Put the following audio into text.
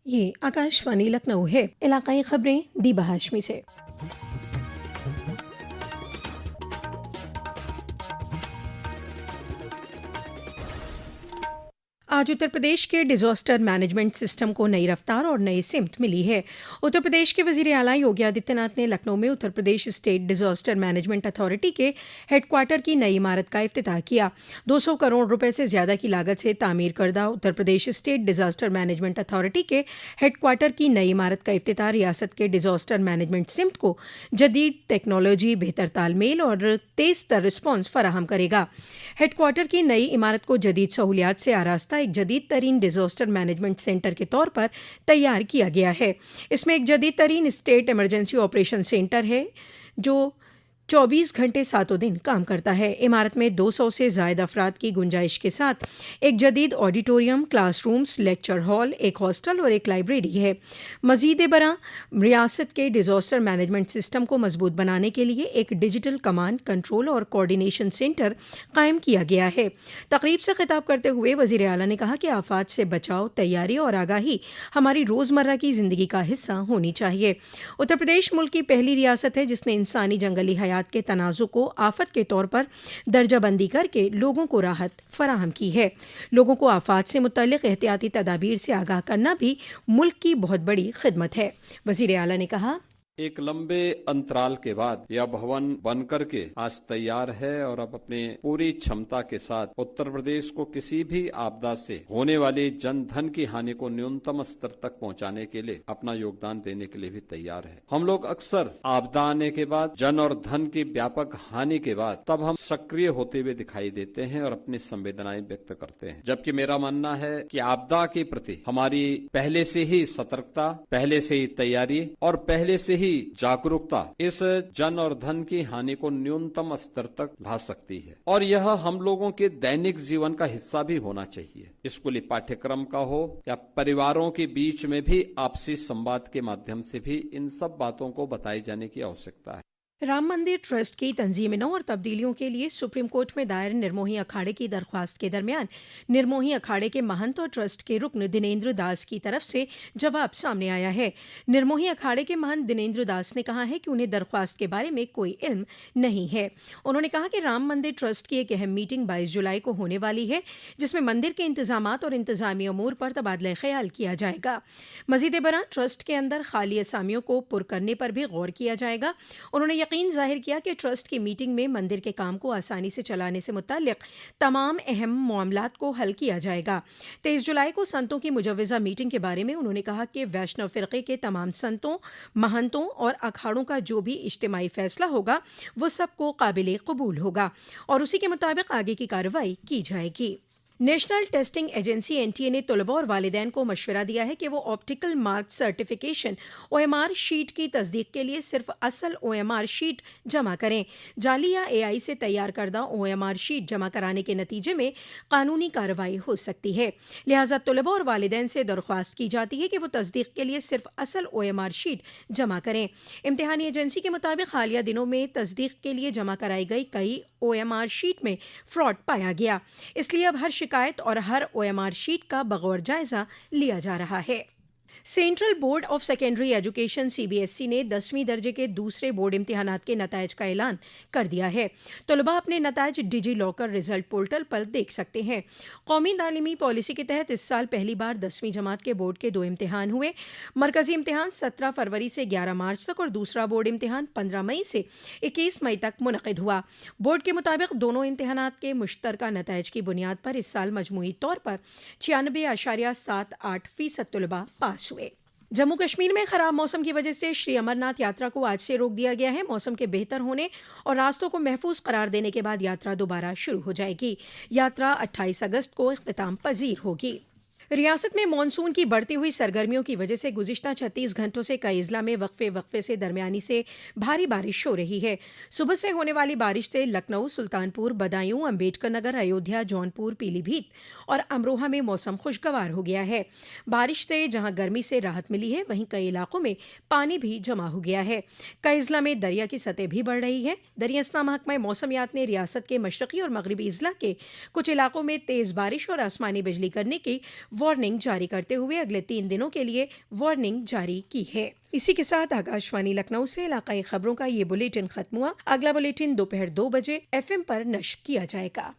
ये आकाशवाणी लखनऊ है। इलाकाई खबरें दीबा हाशमी से। आज उत्तर प्रदेश के डिजास्टर मैनेजमेंट सिस्टम को नई रफ्तार और नई सिमत मिली है। उत्तर प्रदेश के वजीर आला योगी आदित्यनाथ ने लखनऊ में Uttar Pradesh state disaster management authority के हेडक्वार्टर की नई इमारत का इफ्तिताह किया। 200 करोड़ रुपए से ज्यादा की लागत से तामीर करदा Uttar Pradesh state disaster management authority के हेडक्वार्टर की नई इमारत का इफ्तिताह रियासत के डिजास्टर मैनेजमेंट सिमत को जदीद टेक्नोलॉजी, बेहतर तालमेल और तेज तर रिस्पॉन्स फराहम करेगा। हेडक्वार्टर की नई इमारत को जदीद सहूलियात से आरास्ता एक जदीद तरीन डिजास्टर मैनेजमेंट सेंटर के तौर पर तैयार किया गया है। इसमें एक जदीद तरीन स्टेट इमरजेंसी ऑपरेशन सेंटर है जो 24 घंटे सातों दिन काम करता है। इमारत में 200 से ज़ायद अफराद की गुंजाइश के साथ एक जदीद ऑडिटोरियम, क्लासरूम्स, लेक्चर हॉल, एक हॉस्टल और एक लाइब्रेरी है। मज़ीद बरा रियासत के डिजास्टर मैनेजमेंट सिस्टम को मजबूत बनाने के लिए एक डिजिटल कमांड, कंट्रोल और कोऑर्डिनेशन सेंटर कायम किया गया है। तकरीब से खिताब करते हुए वज़ीर आला ने कहा कि आफात से बचाव, तैयारी और आगाही हमारी रोज़मर्रा की ज़िंदगी का हिस्सा होनी चाहिए। उत्तर प्रदेश मुल्क की पहली रियासत है जिसने इंसानी जंगली हयात के तनाज़ु को आफत के तौर पर दर्जा बंदी करके लोगों को राहत फराहम की है। लोगों को आफात से मुतल्लिक़ एहतियाती तदाबीर से आगाह करना भी मुल्क की बहुत बड़ी खिदमत है। वज़ीर आला ने कहा, एक लंबे अंतराल के बाद यह भवन बनकर के आज तैयार है और अब अपने पूरी क्षमता के साथ उत्तर प्रदेश को किसी भी आपदा से होने वाली जन धन की हानि को न्यूनतम स्तर तक पहुंचाने के लिए अपना योगदान देने के लिए भी तैयार है। हम लोग अक्सर आपदा आने के बाद, जन और धन की व्यापक हानि के बाद तब हम सक्रिय होते हुए दिखाई देते हैं और अपनी संवेदनाएं व्यक्त करते हैं, जबकि मेरा मानना है कि आपदा के प्रति हमारी पहले से ही सतर्कता, पहले से ही तैयारी और पहले से ही जागरूकता इस जन और धन की हानि को न्यूनतम स्तर तक ला सकती है और यह हम लोगों के दैनिक जीवन का हिस्सा भी होना चाहिए। स्कूली पाठ्यक्रम का हो या परिवारों के बीच में भी आपसी संवाद के माध्यम से भी इन सब बातों को बताए जाने की आवश्यकता है। राम मंदिर ट्रस्ट की तंजीमों और तब्दीलियों के लिए सुप्रीम कोर्ट में दायर निर्मोही अखाड़े की दरख्वास्त के दरमियान निर्मोही अखाड़े के महंत और ट्रस्ट के रुकन दिनेंद्र दास की तरफ से जवाब सामने आया है। निर्मोही अखाड़े के महंत दिनेंद्र दास ने कहा है कि उन्हें दरख्वास्त के बारे में कोई इल्म नहीं है। उन्होंने कहा कि राम मंदिर ट्रस्ट की एक अहम मीटिंग 22 जुलाई को होने वाली है जिसमें मंदिर के इंतजामात और इंतजामी अमूर पर तबादला ख्याल किया जाएगा। मजीद बरा ट्रस्ट के अंदर खाली असामियों को पुर करने पर भी गौर किया जाएगा। उन्होंने यकीन जाहिर किया कि ट्रस्ट की मीटिंग में मंदिर के काम को आसानी से चलाने से मुताल्लिक तमाम अहम मामलात को हल किया जाएगा। 23 जुलाई को संतों की मुजव्वज़ा मीटिंग के बारे में उन्होंने कहा कि वैष्णव फ़िरक़े के तमाम संतों, महंतों और अखाड़ों का जो भी इज्तिमाई फैसला होगा वो सबको काबिल कबूल होगा और उसी के मुताबिक आगे की कार्रवाई की जाएगी। नेशनल टेस्टिंग एजेंसी एनटीए ने तलबा और वालिदैन को मशवरा दिया है कि वो optical mark certification OMR sheet की तस्दीक के लिए सिर्फ असल ओएमआर शीट जमा करें। जाली या एआई से तैयार करदा ओएमआर शीट जमा कराने के नतीजे में कानूनी कार्रवाई हो सकती है। लिहाजा तलबा और वालिदैन से दरख्वास्त की जाती है कि वो तस्दीक के लिए सिर्फ असल ओएमआर शीट जमा करें। इम्तिहानी एजेंसी के मुताबिक हालिया दिनों में तस्दीक के लिए जमा कराई गई कई ओएमआर शीट में फ्रॉड पाया गया, इसलिए अब हर शिकायत और हर ओएमआर शीट का बगौर जायजा लिया जा रहा है। Central board of secondary education CBSE ने 10वीं दर्जे के दूसरे बोर्ड इम्तिहानात के नताइज का ऐलान कर दिया है। तलबा अपने नताइज डिजी लॉकर रिजल्ट पोर्टल पर देख सकते हैं। कौमी तालीमी पॉलिसी के तहत इस साल पहली बार 10वीं जमात के बोर्ड के 2 इम्तिहान हुए। मरकजी इम्तिहान 17 फरवरी से 11 मार्च तक और दूसरा बोर्ड इम्तिहान 15 मई से 21 मई तक मुनक़िद हुआ। बोर्ड के मुताबिक दोनों इम्तिहानात के मुश्तरका नताइज की बुनियाद पर इस साल मजमूई तौर पर 96.78% तलबा पास हुए। जम्मू कश्मीर में खराब मौसम की वजह से श्री अमरनाथ यात्रा को आज से रोक दिया गया है। मौसम के बेहतर होने और रास्तों को महफूज करार देने के बाद यात्रा दोबारा शुरू हो जाएगी। यात्रा 28 अगस्त को इख्तिताम पजीर होगी। रियासत में मानसून की बढ़ती हुई सरगर्मियों की वजह से गुज़िश्ता 36 घंटों से कई अजला में वक्फे से दरमियानी से भारी बारिश हो रही है। सुबह से होने वाली बारिश से लखनऊ, सुल्तानपुर, बदायूं, अम्बेडकर नगर, अयोध्या, जौनपुर, पीलीभीत और अमरोहा में मौसम खुशगवार हो गया है। बारिश से जहां गर्मी से राहत मिली है वहीं कई इलाकों में पानी भी जमा हो गया है। कई अजला में दरिया की सतह भी बढ़ रही है। दरिया असना महकमा मौसमियात ने रियासत के मशरकी और मगरबी अजला के कुछ इलाकों में तेज़ बारिश और आसमानी बिजली करने की وارننگ جاری کرتے ہوئے اگلے 3 دنوں کے لیے وارننگ جاری کی ہے۔ اسی کے ساتھ آکاشوانی لکھنؤ سے علاقائی خبروں کا یہ بلیٹن ختم ہوا۔ اگلا بلیٹن دوپہر 2 بجے FM پر نشر کیا جائے گا۔